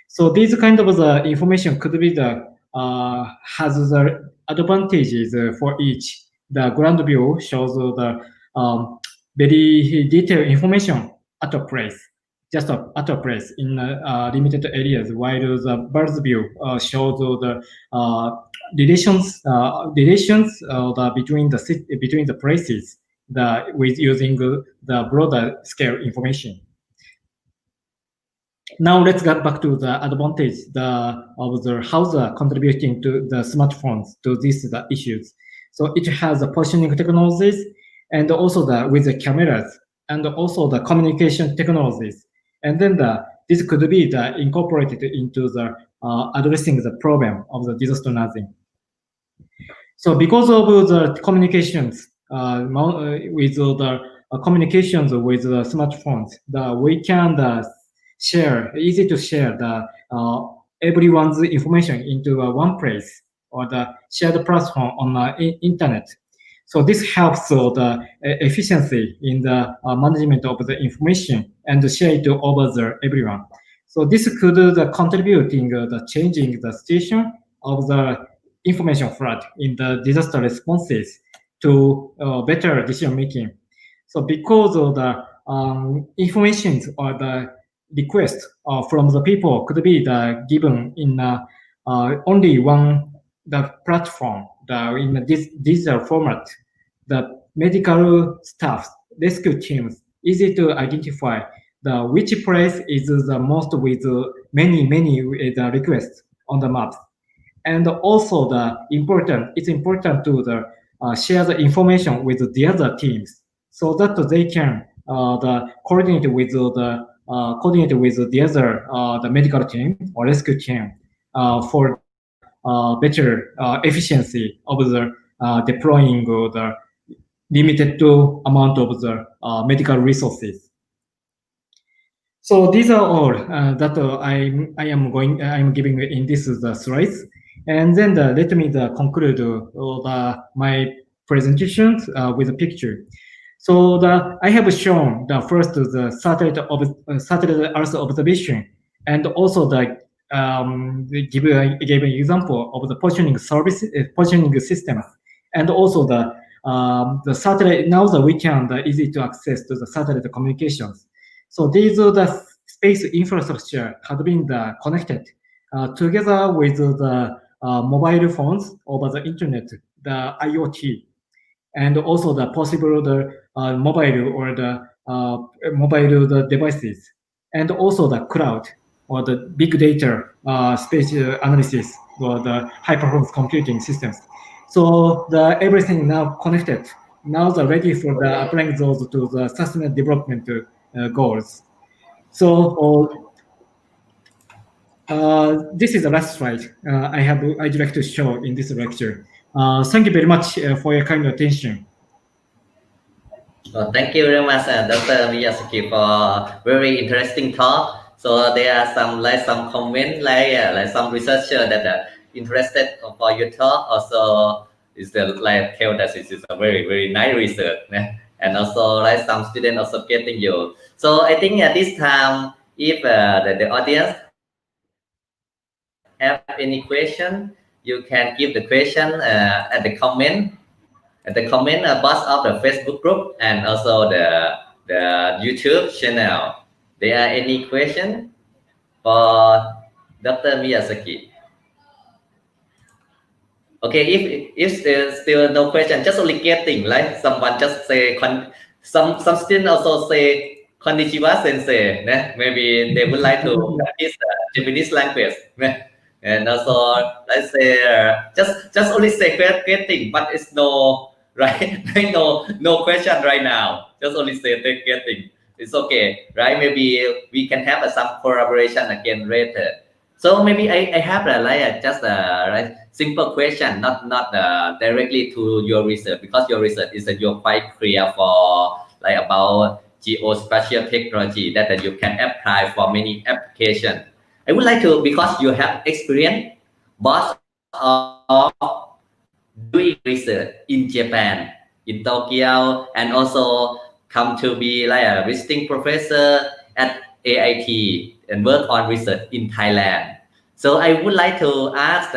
So these kind of the information could be has the advantages for each. The ground view shows the very detailed information at a place, just at a place in limited areas, while the bird's view shows the relations between the places with using the broader scale information. Now let's get back to the advantage of how the contributing to the smartphones to these issues. So it has the positioning technologies and also with the cameras and also the communication technologies. And then this could be incorporated into the addressing the problem of the disaster nursing. So because of the communications with the communications with the smartphones, we can easy to share everyone's information into one place or the shared platform on the internet. So this helps the efficiency in the management of the information and share it over everyone. So this could contribute in the changing the situation of the information flood in the disaster responses to better decision making. So because of the information or the request from the people could be given in only one platform in this digital format, the medical staff, rescue teams, easy to identify which place is the most with many requests on the map. And also it's important to share the information with the other teams so that they can coordinate with the other the medical team or rescue team for better efficiency of the deploying the limited amount of the medical resources. So these are all that I'm giving in this slides, and then let me conclude my presentation with a picture. So I have shown first the satellite Earth observation, and also gave an example of the positioning system, and also the satellite. Now that we can easy to access to the satellite communications. So these are the space infrastructure have been connected together with the mobile phones over the internet the IoT, and also the possible mobile or mobile devices, and also the cloud or the big data spatial analysis or the high performance computing systems. So everything now connected. Now they're ready for the applying those to the sustainable development goals. So this is the last slide I'd like to show in this lecture. Thank you very much for your kind attention. Well, thank you very much, Dr. Miyazaki, for very interesting talk. So there are some comment like some researcher that are interested for your talk. Also, is tell that this is a very nice research, and also some students also getting you. So I think at this time, if the audience have any question, you can give the question at the comment box of the Facebook group and also the YouTube channel. There are any question for Dr. Miyazaki? Okay, if there's still no question, just only getting, like someone just say some students also say konnichiwa sensei. Maybe they would like to practice Japanese language. And also let's say just only say getting, but it's no right no question right now. Just only say getting. It's okay, right? Maybe we can have some collaboration again later. So maybe I have just a simple question, not directly to your research, because your research is you're quite clear for about geospatial technology that you can apply for many applications. I would like to, because you have experience both of doing research in Japan, in Tokyo, and also come to be a visiting professor at AIT and work on research in Thailand. So I would like to ask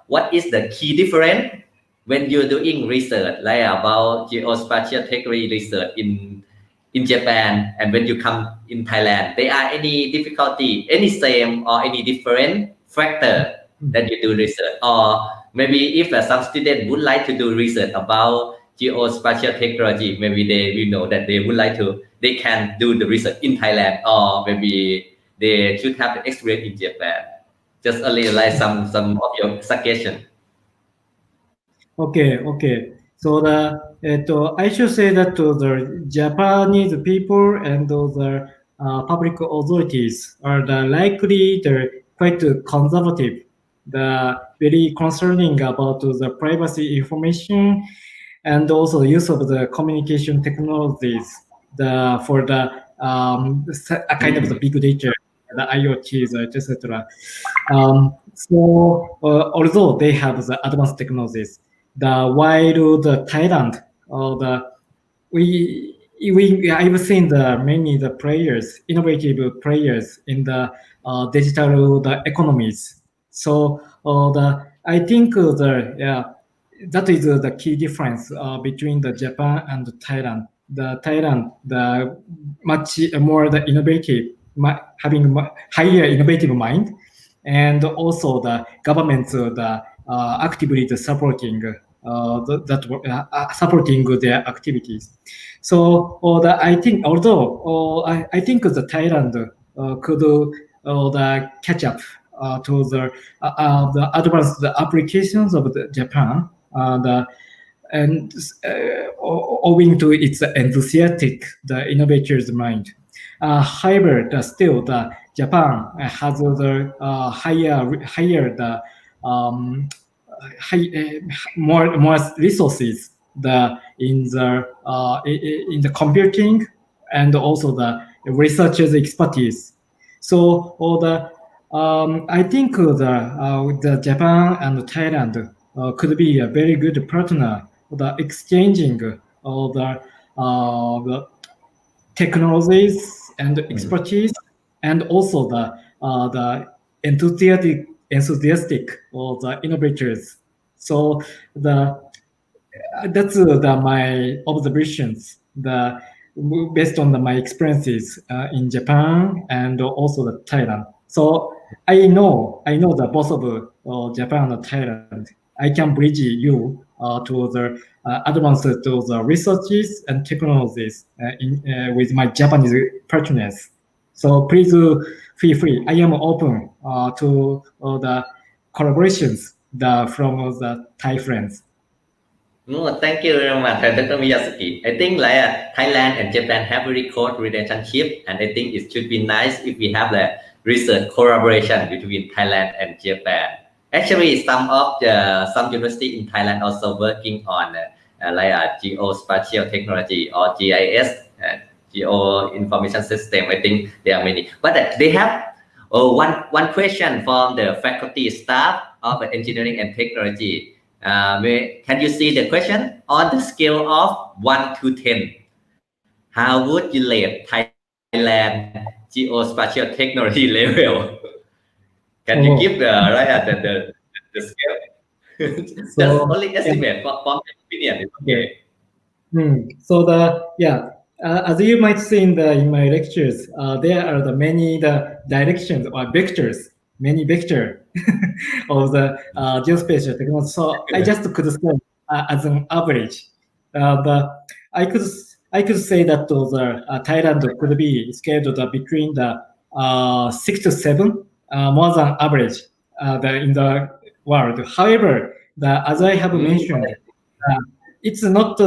what is the key difference when you're doing research about geospatial technology research in Japan and when you come in Thailand? There are any difficulty, any same or any different factor that you do research? Or maybe if some student would like to do research about geospatial technology, maybe they will know that they can do the research in Thailand, or maybe they should have the experience in Japan. Just only some of your suggestion. Okay. So I should say that the Japanese people and the public authorities are likely quite conservative, very concerning about the privacy information and also use of the communication technologies for a kind of the big data, the IoTs, etc. So although they have the advanced technologies, while the Thailand, I've seen many innovative players in the digital economies. So I think that is the key difference between the Japan and Thailand. The much more the innovative, having higher innovative mind, and also the governments actively supporting supporting their activities. So I think I think the Thailand could catch up to the advanced applications of the Japan, and owing to its enthusiastic, the innovator's mind. However, still the Japan has the higher the more resources in the computing and also the researchers' expertise. So I think the Japan and Thailand could be a very good partner, the exchanging the technologies and expertise, and also the enthusiastic or the innovators. So that's my observations. Based on my experiences in Japan and also Thailand. So I know the both of Japan and Thailand. I can bridge you to the advanced to the researches and technologies with my Japanese partners. So please feel free. I am open to the collaborations from the Thai friends. No, thank you very much, Dr. Miyazaki. I think Thailand and Japan have very close relationship, and I think it should be nice if we have the research collaboration between Thailand and Japan. Actually, some university in Thailand also working on geospatial technology or GIS, geo information system. I think there are many, but they have one question from the faculty staff of engineering and technology. Can you see the question? On the scale of 1 to 10, how would you rate Thailand geospatial technology level? Can you give the scale? Just only estimate from the opinion. It's okay. So as you might see in my lectures, there are the many directions or vectors, many vector of the geospatial technology. So I just could say as an average, I could say that Thailand could be scaled between the 6 to 7, more than average in the world. However, as I have mentioned, it's not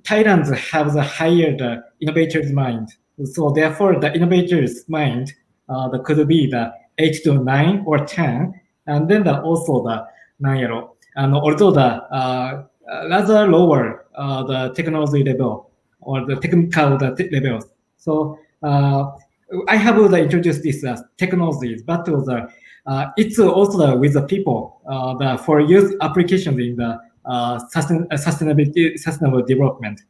Thailand have the higher innovator's mind. So therefore, the innovator's mind could be the 8 to 9 or 10, and then also the 9. And although the rather lower the technology level or the technical levels. So I have introduced this technologies, but it's also with the people for use applications in the sustainable development.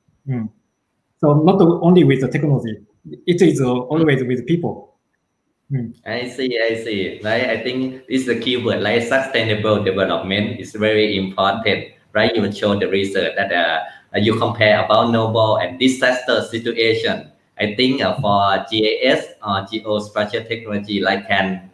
So not only with the technology, it is always with people. I see. Right? I think this is the keyword. Like sustainable development is very important. Right? You show the research that you compare about noble and disaster situation. I think for GIS or geospatial technology, like can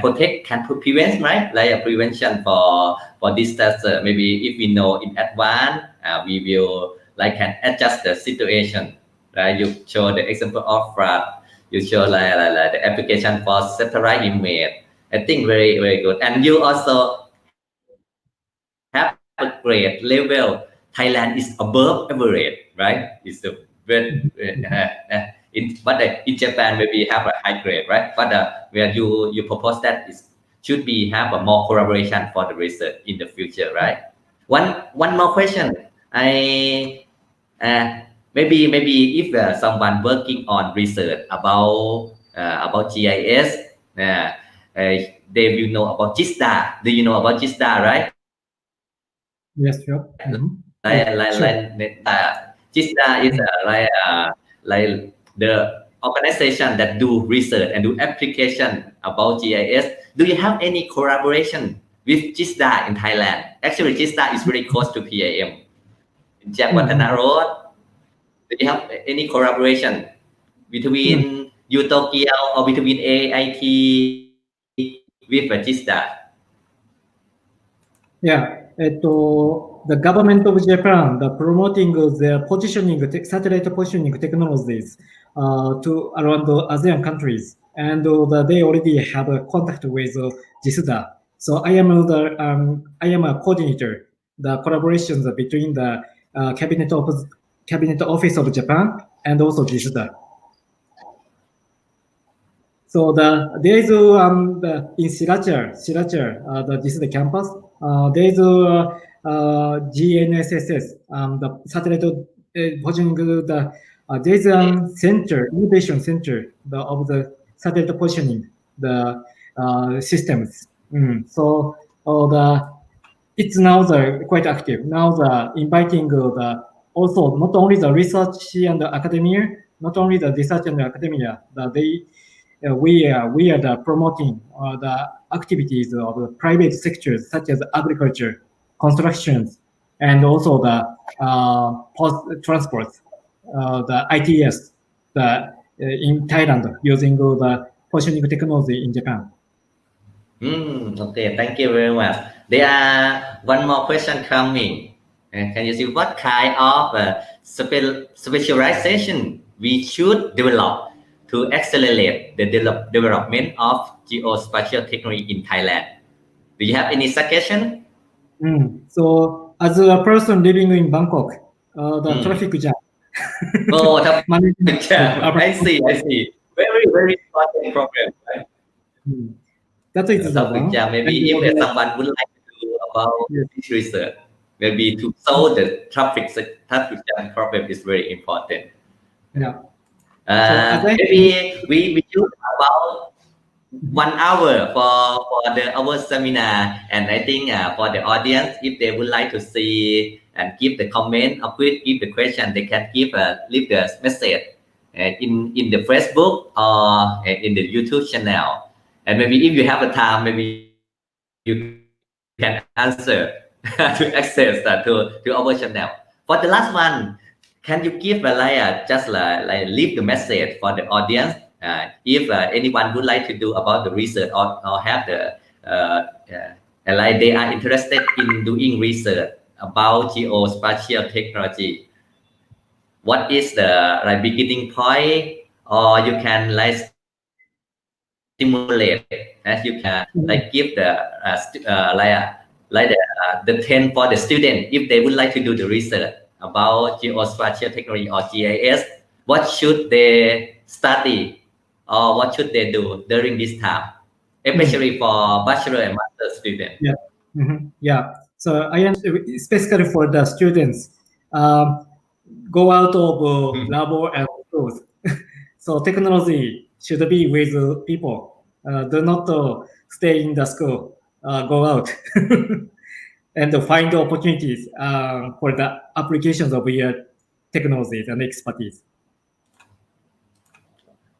protect, can prevent, right? Like a prevention for disaster. Maybe if we know in advance, we will can adjust the situation. Right? You show the example of flood. You show the application for satellite image. I think very, very good. And you also have a great level. Thailand is above average, right? It's a very, in Japan maybe have a high grade, right? But where you propose that it should be have a more collaboration for the research in the future, right? One more question. Maybe if someone working on research about GIS, they will know about GISDA. Do you know about GISDA, right? Yes, sure. GISDA is like the organization that do research and do application about GIS. Do you have any collaboration with GISDA in Thailand? Actually, GISDA is very close to PAM. In Jakarta Road. Do you have any collaboration between Utopia or between AIT with GISDA? Yeah, the government of Japan, promoting their positioning, satellite positioning technologies to around the ASEAN countries, and they already have a contact with GISDA. So I am a coordinator. The collaborations between the Cabinet Office of Japan and also GISDA. So there is in Silachar, the GISDA campus. There is GNSS, the satellite positioning. There is a center, innovation center of the satellite positioning, the systems. So it's now quite active. Now inviting also not only the research and the academia, not only the research and the academia, we are promoting the activities of the private sectors such as agriculture, constructions, and also the transport, the ITS, in Thailand using the positioning technology in Japan. Okay, thank you very much. There are one more question coming. Can you see what kind of specialization we should develop to accelerate the development of geospatial technology in Thailand? Do you have any suggestion? So, as a person living in Bangkok, the traffic jam. Oh, traffic jam. I see. Very, very important problem, right? That is the Traffic one. jam. Maybe if someone would like to do about this research, maybe to solve the traffic jam problem is very important. Yeah. Maybe we use about 1 hour for our seminar, and I think for the audience, if they would like to see and give the comment or give the question, they can leave the message in the Facebook or in the YouTube channel. And maybe if you have the time, maybe you can answer to access to our channel. For the last one, can you give just leave the message for the audience if anyone would like to do about the research or have the like they are interested in doing research about geospatial technology? What is the beginning point, or you can stimulate as you can give the the 10 for the student if they would like to do the research about geospatial technology or GIS. What should they study or what should they do during this time, especially for bachelor and master students? Yeah. So I am specifically for the students. Go out of labo and schools. So technology should be with people. Do not stay in the school. Go out and find opportunities for the applications of your technologies and expertise.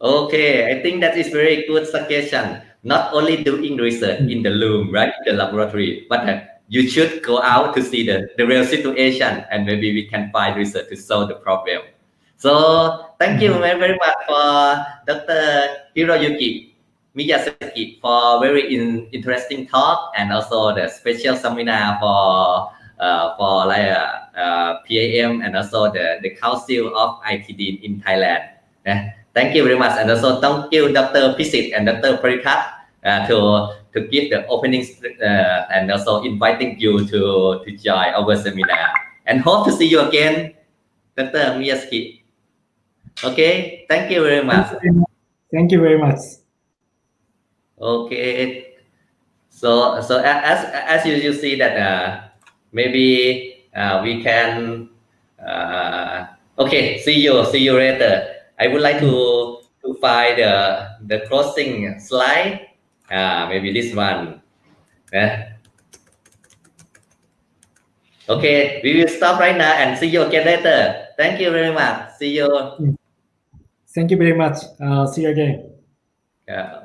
Okay, I think that is very good suggestion. Not only doing research in the room, right, in the laboratory, but you should go out to see the real situation, and maybe we can find research to solve the problem. So thank you very, very much for Dr. Hiroyuki Miyazaki for very interesting talk, and also the special seminar for PAM and also the Council of ITD in Thailand. Thank you very much, and also thank you, Dr. Pisit and Dr. Parikat, to give the openings and also inviting you to join our seminar. And hope to see you again, Dr. Miyazaki. Okay, thank you very much. Thank you very much. Okay, so as you see that maybe we can okay, see you later. I would like to find the closing slide. Maybe this one. Okay, we will stop right now and see you again later. Thank you very much. See you. Thank you very much. See you again. Yeah.